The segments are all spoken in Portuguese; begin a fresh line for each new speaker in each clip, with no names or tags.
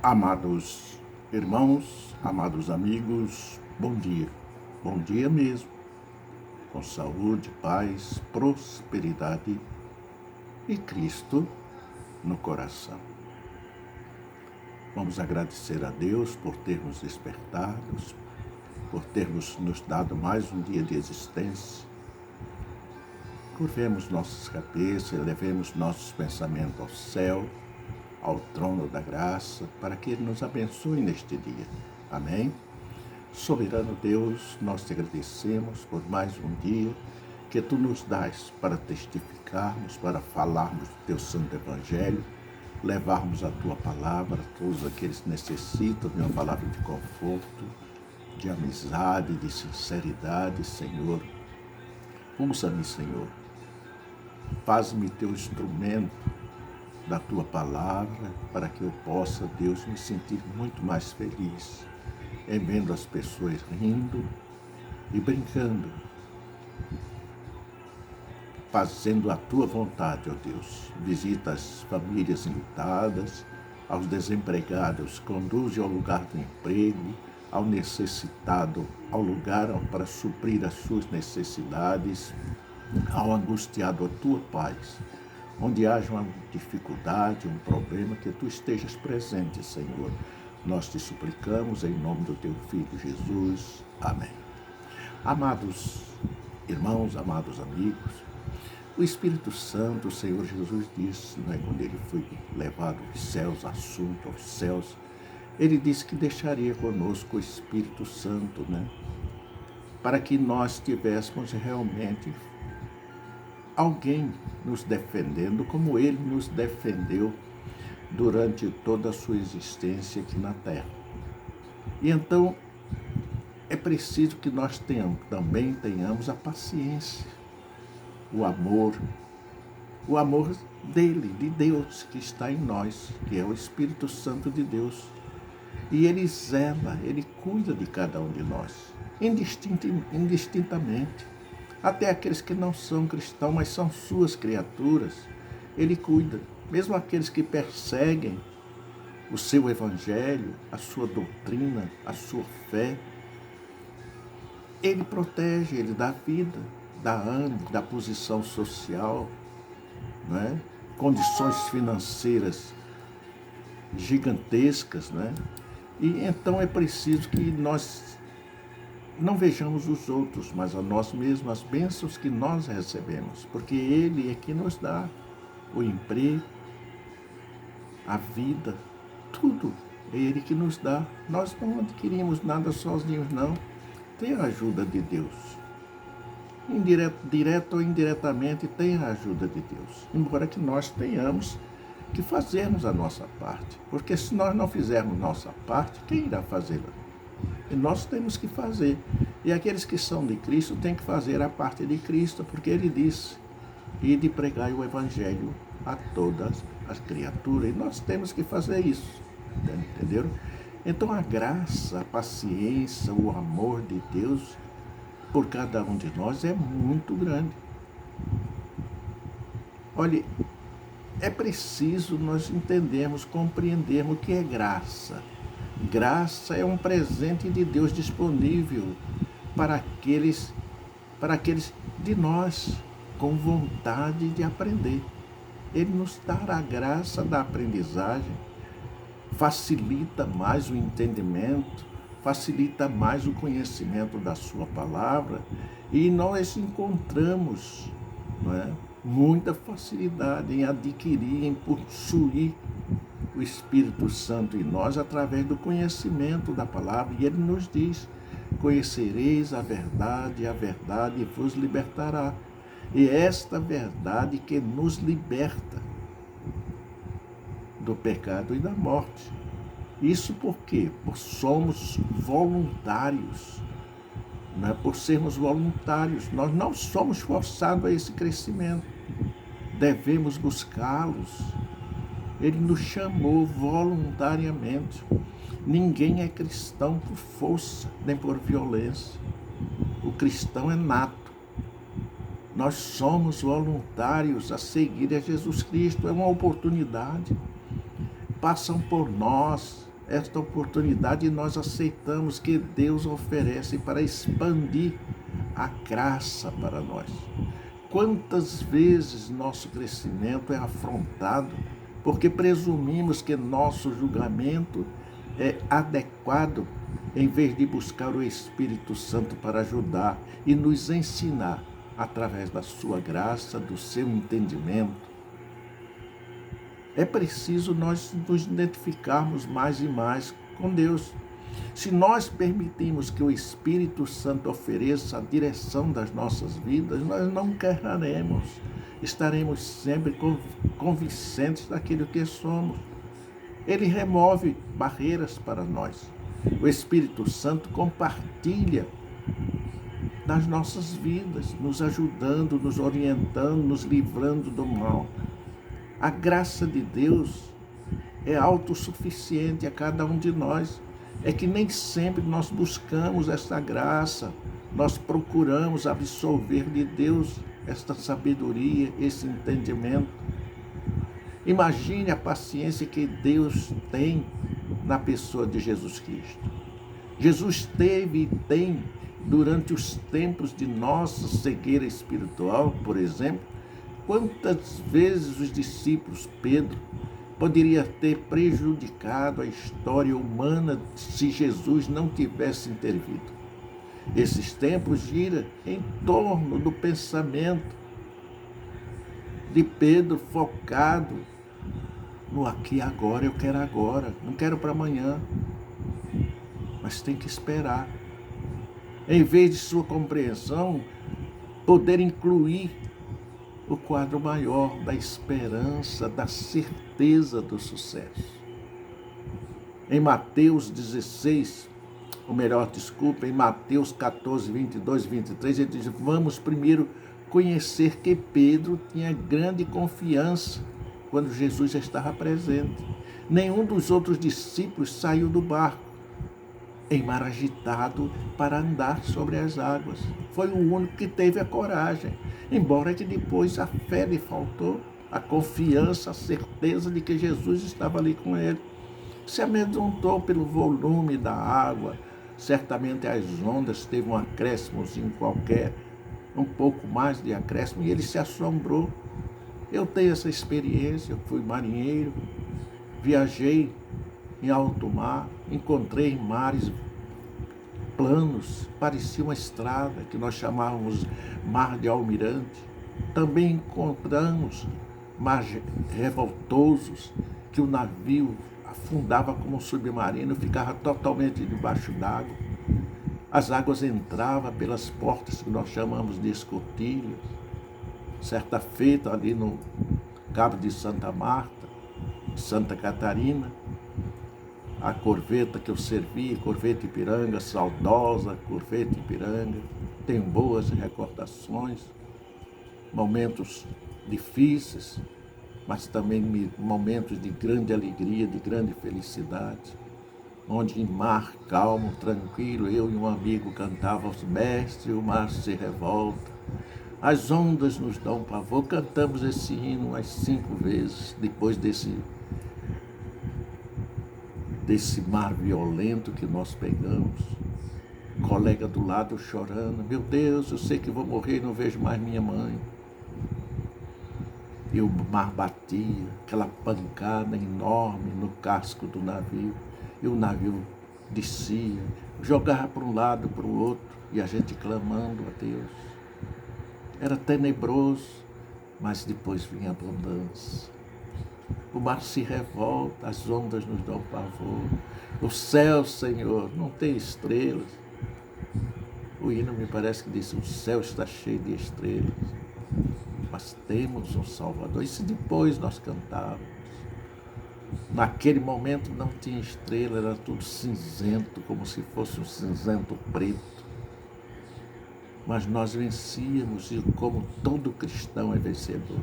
Amados irmãos, amados amigos, bom dia. Bom dia mesmo, com saúde, paz, prosperidade e Cristo no coração. Vamos agradecer a Deus por termos despertado, por termos nos dado mais um dia de existência. Curvemos nossas cabeças, elevemos nossos pensamentos ao céu, ao trono da graça, para que Ele nos abençoe neste dia. Amém? Soberano Deus, nós te agradecemos por mais um dia que Tu nos dás para testificarmos, para falarmos do Teu Santo Evangelho, levarmos a Tua palavra a todos aqueles que necessitam de uma palavra de conforto, de amizade, de sinceridade, Senhor. Usa-me, Senhor. Faz-me Teu instrumento da Tua palavra, para que eu possa, Deus, me sentir muito mais feliz em vendo as pessoas rindo e brincando, fazendo a Tua vontade, ó Deus. Visita as famílias enlutadas, aos desempregados, conduze ao lugar do emprego, ao necessitado, ao lugar para suprir as suas necessidades, ao angustiado, a Tua paz. Onde haja uma dificuldade, um problema, que Tu estejas presente, Senhor. Nós te suplicamos em nome do Teu Filho Jesus. Amém. Amados irmãos, amados amigos, o Espírito Santo, o Senhor Jesus disse, quando Ele foi levado aos céus, assunto aos céus, Ele disse que deixaria conosco o Espírito Santo, para que nós tivéssemos realmente alguém nos defendendo como Ele nos defendeu durante toda a sua existência aqui na Terra. E então é preciso que nós também tenhamos a paciência, o amor dele, de Deus, que está em nós, que é o Espírito Santo de Deus. E Ele zela, Ele cuida de cada um de nós, indistintamente. Até aqueles que não são cristãos, mas são suas criaturas, Ele cuida. Mesmo aqueles que perseguem o seu evangelho, a sua doutrina, a sua fé, Ele protege, Ele dá vida, dá ânimo, dá posição social, condições financeiras gigantescas. E então é preciso que nós não vejamos os outros, mas a nós mesmos, as bênçãos que nós recebemos, porque Ele é que nos dá o emprego, a vida, tudo é Ele que nos dá. Nós não adquirimos nada sozinhos, não. Tem a ajuda de Deus. Direto ou indiretamente, tem a ajuda de Deus. Embora que nós tenhamos que fazermos a nossa parte. Porque se nós não fizermos nossa parte, quem irá fazê-la? E nós temos que fazer. E aqueles que são de Cristo têm que fazer a parte de Cristo, porque Ele disse: ide pregar o Evangelho a todas as criaturas. E nós temos que fazer isso. Entenderam? Então a graça, a paciência, o amor de Deus por cada um de nós é muito grande. Olha, é preciso nós entendermos, compreendermos o que é graça. Graça é um presente de Deus disponível para aqueles de nós com vontade de aprender. Ele nos dá a graça da aprendizagem, facilita mais o entendimento, facilita mais o conhecimento da sua palavra, e nós encontramos muita facilidade em adquirir, em possuir o Espírito Santo em nós através do conhecimento da palavra. E Ele nos diz: conhecereis a verdade vos libertará. E esta verdade que nos liberta do pecado e da morte. Isso por quê? Porque somos voluntários. Por sermos voluntários, nós não somos forçados a esse crescimento. Devemos buscá-los. Ele nos chamou voluntariamente. Ninguém é cristão por força, nem por violência. O cristão é nato. Nós somos voluntários a seguir a Jesus Cristo. É uma oportunidade. Passam por nós esta oportunidade e nós aceitamos que Deus oferece para expandir a graça para nós. Quantas vezes nosso crescimento é afrontado porque presumimos que nosso julgamento é adequado, em vez de buscar o Espírito Santo para ajudar e nos ensinar através da sua graça, do seu entendimento. É preciso nós nos identificarmos mais e mais com Deus. Se nós permitirmos que o Espírito Santo ofereça a direção das nossas vidas, nós não querraremos. Estaremos sempre convincentes daquilo que somos. Ele remove barreiras para nós. O Espírito Santo compartilha das nossas vidas, nos ajudando, nos orientando, nos livrando do mal. A graça de Deus é autossuficiente a cada um de nós. É que nem sempre nós buscamos essa graça, nós procuramos absorver de Deus esta sabedoria, esse entendimento. Imagine a paciência que Deus tem na pessoa de Jesus Cristo. Jesus teve e tem, durante os tempos de nossa cegueira espiritual, por exemplo, quantas vezes os discípulos, Pedro, poderia ter prejudicado a história humana se Jesus não tivesse intervido. Esses tempos giram em torno do pensamento de Pedro focado no aqui e agora. Eu quero agora, não quero para amanhã, mas tem que esperar. Em vez de sua compreensão, poder incluir o quadro maior da esperança, da certeza do sucesso. Em Mateus 16, em Mateus 14, 22 e 23, ele diz: vamos primeiro conhecer que Pedro tinha grande confiança quando Jesus estava presente. Nenhum dos outros discípulos saiu do barco em mar agitado para andar sobre as águas. Foi o único que teve a coragem, embora que depois a fé lhe faltou, a confiança, a certeza de que Jesus estava ali com ele. Se amedrontou pelo volume da água, certamente as ondas teve um acréscimozinho qualquer, um pouco mais de acréscimo, e ele se assombrou. Eu tenho essa experiência, eu fui marinheiro, viajei em alto mar, encontrei mares planos, parecia uma estrada que nós chamávamos Mar de Almirante. Também encontramos mares revoltosos, que o navio afundava como um submarino, ficava totalmente debaixo d'água. As águas entravam pelas portas que nós chamamos de escotilhas. Certa feita ali no Cabo de Santa Marta, Santa Catarina, a corveta que eu servi, Corveta Ipiranga, saudosa Corveta Ipiranga, tenho boas recordações, momentos difíceis, mas também momentos de grande alegria, de grande felicidade, onde em mar calmo, tranquilo, eu e um amigo cantávamos: mestre, o mar se revolta, as ondas nos dão pavor. Cantamos esse hino umas 5 vezes, depois desse mar violento que nós pegamos. Um colega do lado chorando: meu Deus, eu sei que vou morrer e não vejo mais minha mãe. E o mar batia, aquela pancada enorme no casco do navio, e o navio descia, jogava para um lado, para o outro, e a gente clamando a Deus. Era tenebroso, mas depois vinha a abundância. O mar se revolta, as ondas nos dão pavor. O céu, Senhor, não tem estrelas. O hino me parece que diz: o céu está cheio de estrelas, mas temos um Salvador. Isso depois nós cantávamos. Naquele momento não tinha estrela, era tudo cinzento, como se fosse um cinzento preto. Mas nós vencíamos, e como todo cristão é vencedor.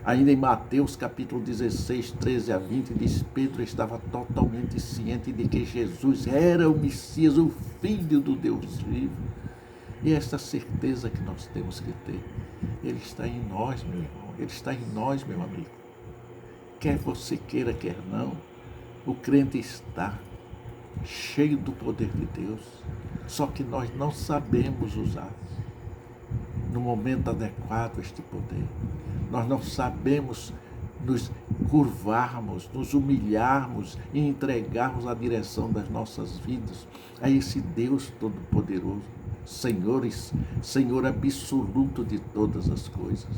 Ainda em Mateus capítulo 16, 13 a 20, diz: Pedro estava totalmente ciente de que Jesus era o Messias, o Filho do Deus vivo. E essa certeza que nós temos que ter, Ele está em nós, meu irmão, Ele está em nós, meu amigo. Quer você queira, quer não, O crente está cheio do poder de Deus, só que nós não sabemos usar no momento adequado este poder. Nós não sabemos nos curvarmos, nos humilharmos e entregarmos a direção das nossas vidas a esse Deus Todo-Poderoso, Senhor absoluto de todas as coisas.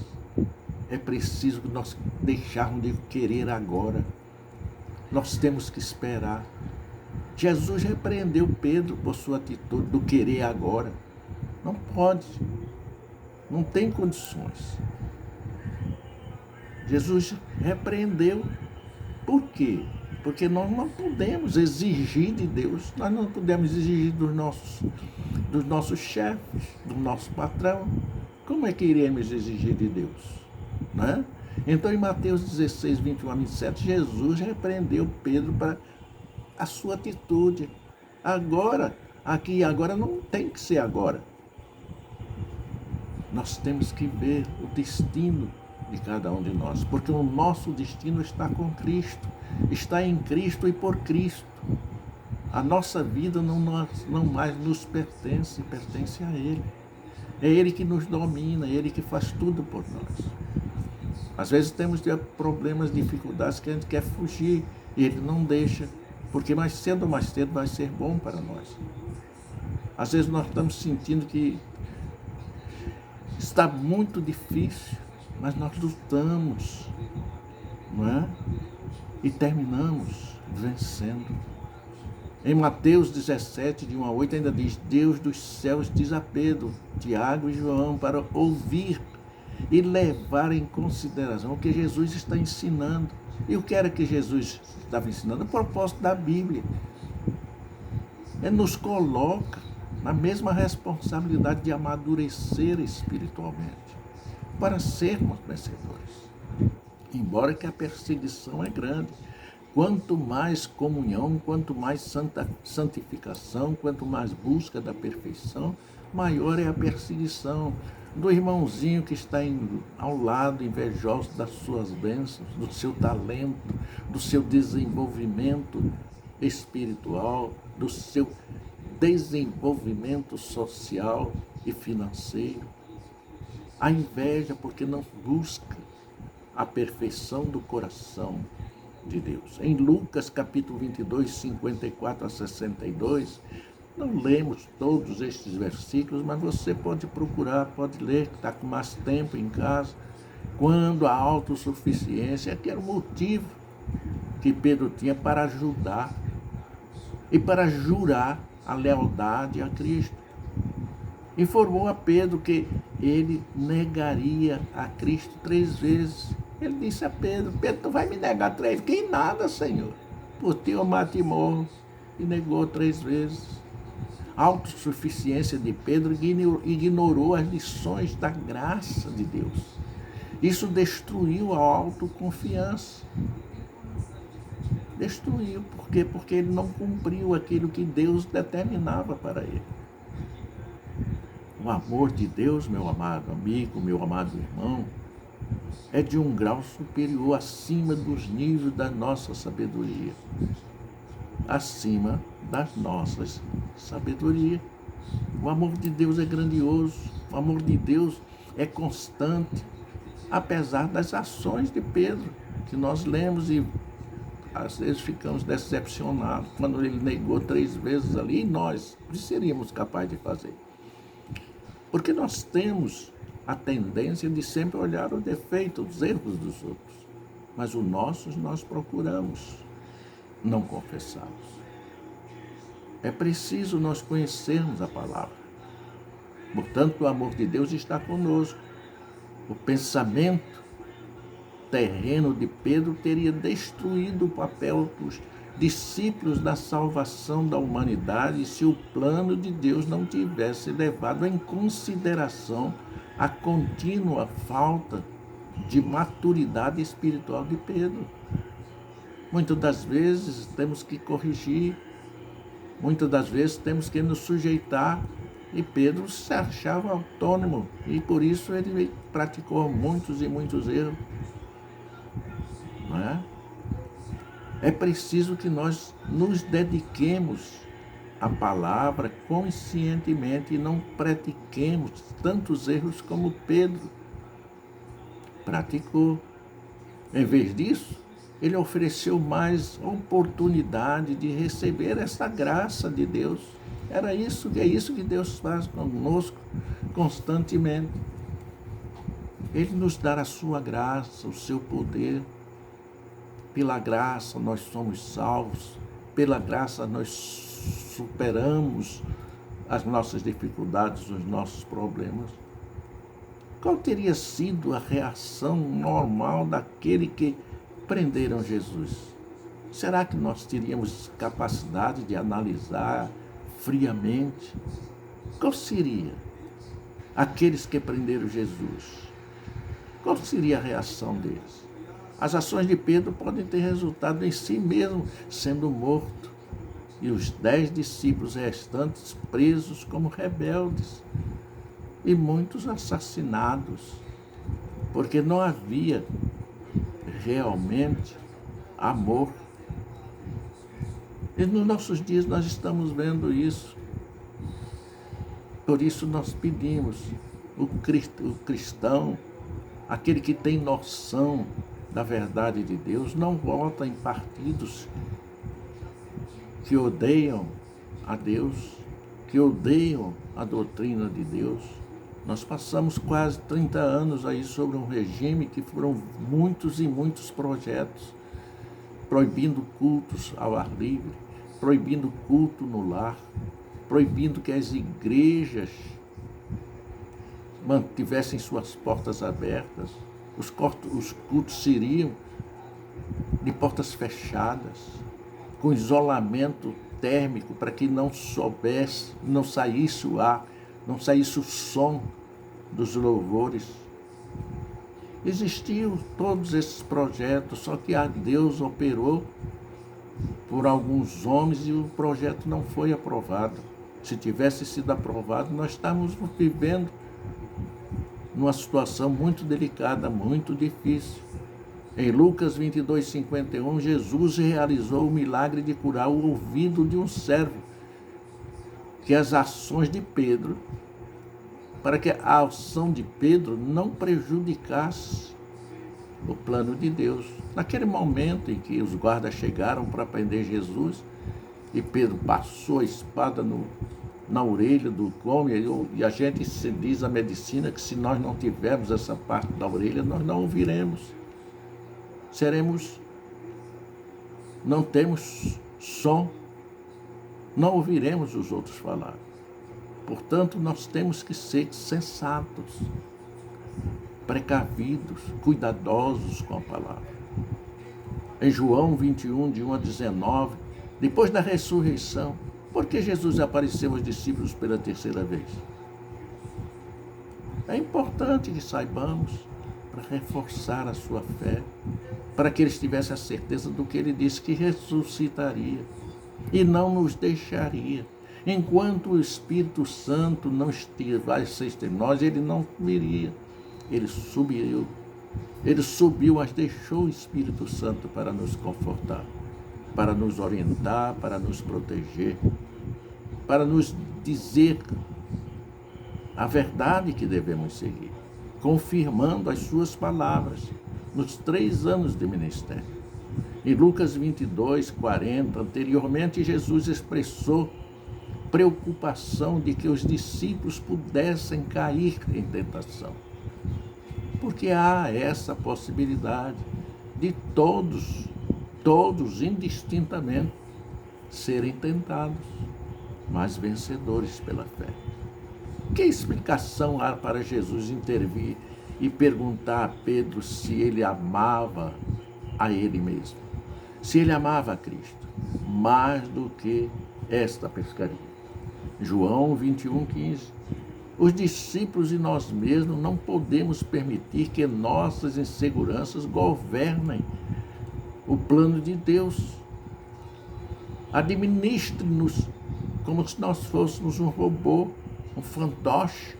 É preciso que nós deixarmos de querer agora. Nós temos que esperar. Jesus repreendeu Pedro por sua atitude do querer agora. Não pode. Não tem condições. Jesus repreendeu. Por quê? Porque nós não podemos exigir de Deus, nós não podemos exigir dos nossos chefes, do nosso patrão. Como é que iremos exigir de Deus? Não é? Então, em Mateus 16, 21 a 27, Jesus repreendeu Pedro para a sua atitude. Agora, aqui e agora não tem que ser agora. Nós temos que ver o destino de cada um de nós, porque o nosso destino está com Cristo, está em Cristo e por Cristo. A nossa vida não mais nos pertence, pertence a Ele. É Ele que nos domina, é Ele que faz tudo por nós. Às vezes temos problemas, dificuldades que a gente quer fugir e Ele não deixa, porque mais cedo ou mais cedo vai ser bom para nós. Às vezes nós estamos sentindo que está muito difícil, mas nós lutamos, não é? E terminamos vencendo. Em Mateus 17, de 1 a 8, ainda diz: Deus dos céus diz a Pedro, Tiago e João para ouvir e levar em consideração o que Jesus está ensinando. E o que era que Jesus estava ensinando? O propósito da Bíblia. Ele nos coloca na mesma responsabilidade de amadurecer espiritualmente, para sermos vencedores. Embora que a perseguição é grande, quanto mais comunhão, quanto mais santificação, quanto mais busca da perfeição, maior é a perseguição do irmãozinho que está ao lado, invejoso das suas bênçãos, do seu talento, do seu desenvolvimento espiritual, do seu desenvolvimento social e financeiro. A inveja porque não busca a perfeição do coração de Deus. Em Lucas capítulo 22, 54 a 62, não lemos todos estes versículos, mas você pode procurar, pode ler, que está com mais tempo em casa. Quando a autossuficiência, que era o motivo que Pedro tinha para ajudar e para jurar a lealdade a Cristo. Informou a Pedro que ele negaria a Cristo 3 vezes. Ele disse a Pedro: Pedro, tu vai me negar 3 vezes? Que nada, Senhor. Por ti eu mato e morro. E negou 3 vezes. A autossuficiência de Pedro ignorou as lições da graça de Deus. Isso destruiu a autoconfiança. Destruiu. Por quê? Porque ele não cumpriu aquilo que Deus determinava para ele. O amor de Deus, meu amado amigo, meu amado irmão, é de um grau superior, acima dos níveis da nossa sabedoria. Acima das nossas sabedoria. O amor de Deus é grandioso, o amor de Deus é constante, apesar das ações de Pedro, que nós lemos e às vezes ficamos decepcionados quando ele negou 3 vezes ali, e nós seríamos capazes de fazer. Porque nós temos a tendência de sempre olhar o defeito, os erros dos outros. Mas os nossos nós procuramos não confessá-los. É preciso nós conhecermos a palavra. Portanto, o amor de Deus está conosco. O pensamento terreno de Pedro teria destruído o papel dos discípulos da salvação da humanidade se o plano de Deus não tivesse levado em consideração a contínua falta de maturidade espiritual de Pedro. Muitas das vezes temos que corrigir, muitas das vezes temos que nos sujeitar, e Pedro se achava autônomo e por isso ele praticou muitos e muitos erros. Não é? É preciso que nós nos dediquemos à palavra conscientemente e não pratiquemos tantos erros como Pedro praticou. Em vez disso, ele ofereceu mais oportunidade de receber essa graça de Deus. É isso que Deus faz conosco constantemente. Ele nos dá a sua graça, o seu poder. Pela graça nós somos salvos. Pela graça nós superamos as nossas dificuldades, os nossos problemas. Qual teria sido a reação normal daquele que prenderam Jesus? Será que nós teríamos capacidade de analisar friamente? Qual seria aqueles que prenderam Jesus? Qual seria a reação deles? As ações de Pedro podem ter resultado em si mesmo sendo morto e os 10 discípulos restantes presos como rebeldes e muitos assassinados, porque não havia realmente amor. E nos nossos dias nós estamos vendo isso. Por isso nós pedimos, o cristão, aquele que tem noção da verdade de Deus, não vota em partidos que odeiam a Deus, que odeiam a doutrina de Deus. Nós passamos quase 30 anos aí sobre um regime que foram muitos e muitos projetos, proibindo cultos ao ar livre, proibindo culto no lar, proibindo que as igrejas mantivessem suas portas abertas. Os cultos seriam de portas fechadas, com isolamento térmico para que não saísse o ar, não saísse o som dos louvores. Existiam todos esses projetos, só que Deus operou por alguns homens e o projeto não foi aprovado. Se tivesse sido aprovado, nós estávamos vivendo numa situação muito delicada, muito difícil. Em Lucas 22:51, Jesus realizou o milagre de curar o ouvido de um servo, que as ações de Pedro, para que a ação de Pedro não prejudicasse o plano de Deus. Naquele momento em que os guardas chegaram para prender Jesus, e Pedro passou a espada na orelha do homem, e a gente se diz a medicina que se nós não tivermos essa parte da orelha, nós não ouviremos. Não temos som, não ouviremos os outros falar. Portanto, nós temos que ser sensatos, precavidos, cuidadosos com a palavra. Em João 21, de 1 a 19, depois da ressurreição, por que Jesus apareceu aos discípulos pela terceira vez? É importante que saibamos, para reforçar a sua fé, para que eles tivessem a certeza do que ele disse, que ressuscitaria e não nos deixaria. Enquanto o Espírito Santo não estivesse entre nós, ele não viria. Ele subiu, mas deixou o Espírito Santo para nos confortar, para nos orientar, para nos proteger, para nos dizer a verdade que devemos seguir, confirmando as suas palavras nos 3 anos de ministério. Em Lucas 22:40, anteriormente, Jesus expressou preocupação de que os discípulos pudessem cair em tentação. Porque há essa possibilidade de todos, indistintamente, serem tentados, mas vencedores pela fé. Que explicação há para Jesus intervir e perguntar a Pedro se ele amava a ele mesmo? Se ele amava a Cristo mais do que esta pescaria? João 21:15. Os discípulos e nós mesmos não podemos permitir que nossas inseguranças governem o plano de Deus. Administre-nos como se nós fôssemos um robô, um fantoche.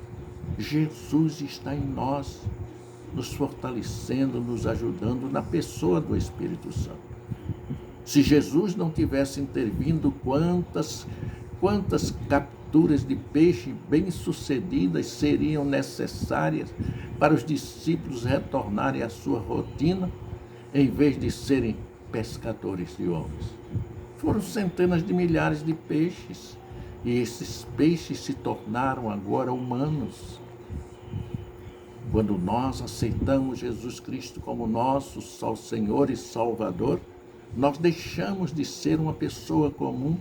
Jesus está em nós, nos fortalecendo, nos ajudando na pessoa do Espírito Santo. Se Jesus não tivesse intervindo, quantas capturas de peixe bem-sucedidas seriam necessárias para os discípulos retornarem à sua rotina, em vez de serem pescadores de homens? Foram centenas de milhares de peixes, e esses peixes se tornaram agora humanos. Quando nós aceitamos Jesus Cristo como nosso Senhor e Salvador, nós deixamos de ser uma pessoa comum,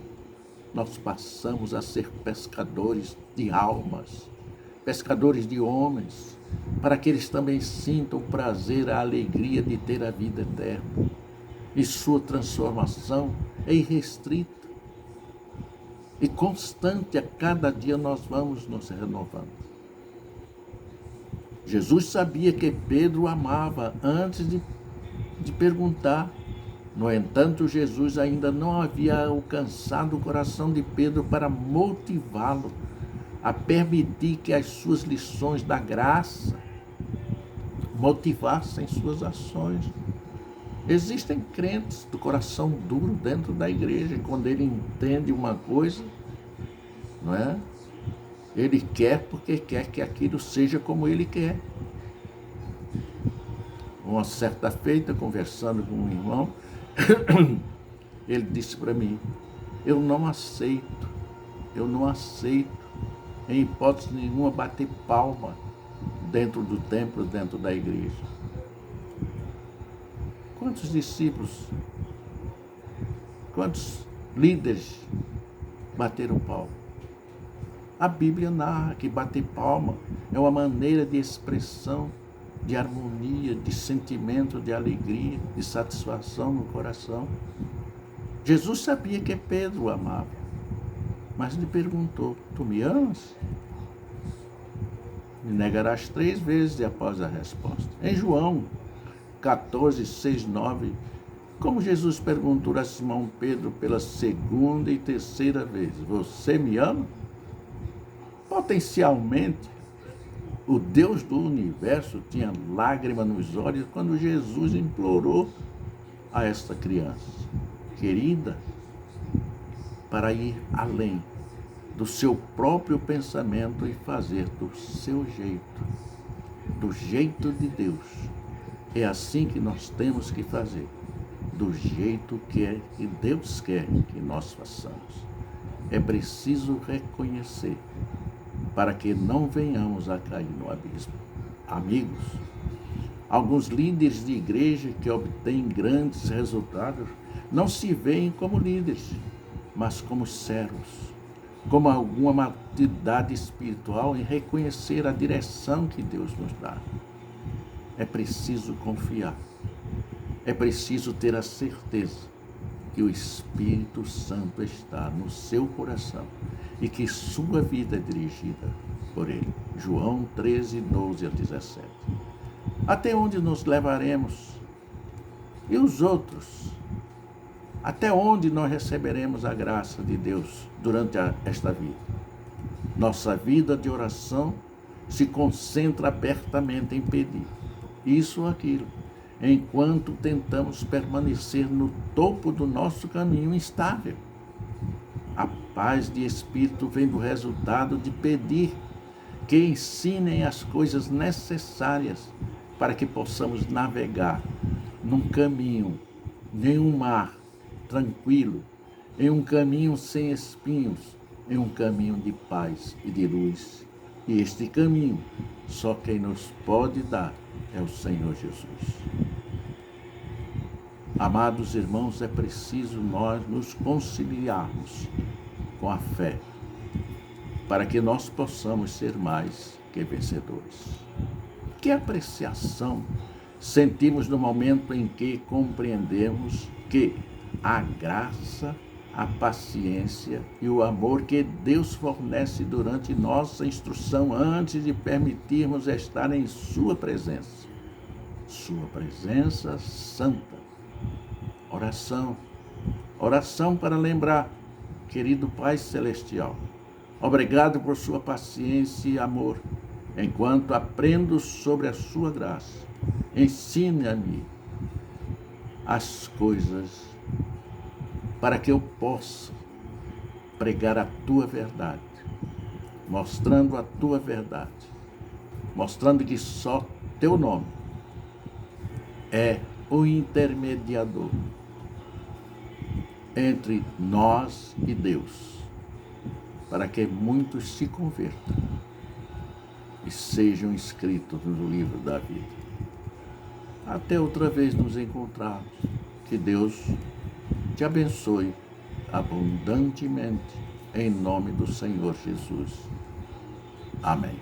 nós passamos a ser pescadores de almas, pescadores de homens, para que eles também sintam o prazer, a alegria de ter a vida eterna. E sua transformação é irrestrita e constante, a cada dia nós vamos nos renovando. Jesus sabia que Pedro amava antes de perguntar. No entanto, Jesus ainda não havia alcançado o coração de Pedro para motivá-lo a permitir que as suas lições da graça motivassem suas ações. Existem crentes do coração duro dentro da igreja, e quando ele entende uma coisa, não é? Ele quer porque quer que aquilo seja como ele quer. Uma certa feita, conversando com um irmão, ele disse para mim: eu não aceito, em hipótese nenhuma, bater palma dentro do templo, dentro da igreja. Quantos discípulos, quantos líderes bateram palma? A Bíblia narra que bater palma é uma maneira de expressão, de harmonia, de sentimento, de alegria, de satisfação no coração. Jesus sabia que Pedro o amava, mas lhe perguntou: tu me amas? Me negarás 3 vezes, e após a resposta. Em João 14, 6, 9, como Jesus perguntou a Simão Pedro pela 2ª e 3ª vez: você me ama? Potencialmente, o Deus do universo tinha lágrima nos olhos quando Jesus implorou a esta criança querida para ir além do seu próprio pensamento e fazer do seu jeito, do jeito de Deus. É assim que nós temos que fazer, do jeito que Deus quer que nós façamos. É preciso reconhecer, para que não venhamos a cair no abismo. Amigos, alguns líderes de igreja que obtêm grandes resultados não se veem como líderes, mas como servos, como alguma maturidade espiritual em reconhecer a direção que Deus nos dá. É preciso confiar, é preciso ter a certeza que o Espírito Santo está no seu coração e que sua vida é dirigida por Ele. João 13, 12 a 17. Até onde nos levaremos? E os outros? Até onde nós receberemos a graça de Deus durante esta vida? Nossa vida de oração se concentra abertamente em pedir isso ou aquilo, enquanto tentamos permanecer no topo do nosso caminho instável. A paz de espírito vem do resultado de pedir que ensinem as coisas necessárias para que possamos navegar num caminho, em um mar tranquilo, em um caminho sem espinhos, em um caminho de paz e de luz. E este caminho, só quem nos pode dar é o Senhor Jesus. Amados irmãos, é preciso nós nos conciliarmos com a fé, para que nós possamos ser mais que vencedores. Que apreciação sentimos no momento em que compreendemos que a graça, a paciência e o amor que Deus fornece durante nossa instrução antes de permitirmos estar em sua presença santa. Oração para lembrar: querido Pai Celestial, obrigado por sua paciência e amor, enquanto aprendo sobre a sua graça. Ensine-me as coisas para que eu possa pregar a tua verdade, mostrando a tua verdade, mostrando que só teu nome é o intermediador entre nós e Deus, para que muitos se convertam e sejam inscritos no livro da vida. Até outra vez nos encontrarmos. Que Deus te abençoe abundantemente, em nome do Senhor Jesus. Amém.